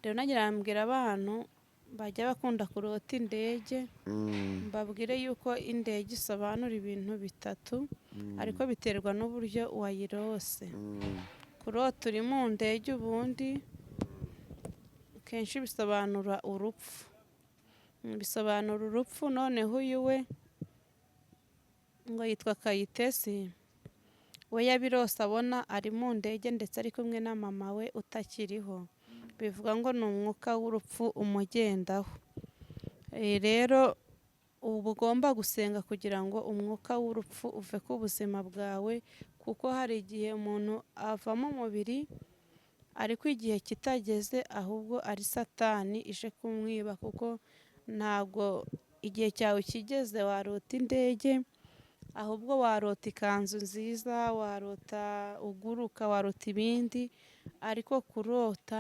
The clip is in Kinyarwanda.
rero nagira mbwira abantu bajya bakunda kurota indege, mbabwire yuko indege isobanura ibintu bitatu, ariko biterwa n'uburyo wayirose. Kurota uri mu ndege ubundi kenshi bisobanura urupfu, bisobanura urupfu. Noneho uyu we ngo yitwa Kayitesi, we yabirose abona ari mu ndege ndetse ari kumwe na mama we utakiriho, bivuga ngo ni umwuka w'urupfu umugendaho. Rero uba ugomba gusenga kugira ngo umwuka w'urupfu uve ku buzima bwawe, kuko hari igihe umuntu ava mu mubiri ariko igihe kitageze, ahubwo ari satani ije kumwiba, kuko ntabwo igihe cyawe kigeze warota indege, ahubwo warota ikanzu nziza, warota uguruka, warota ibindi, ariko kurota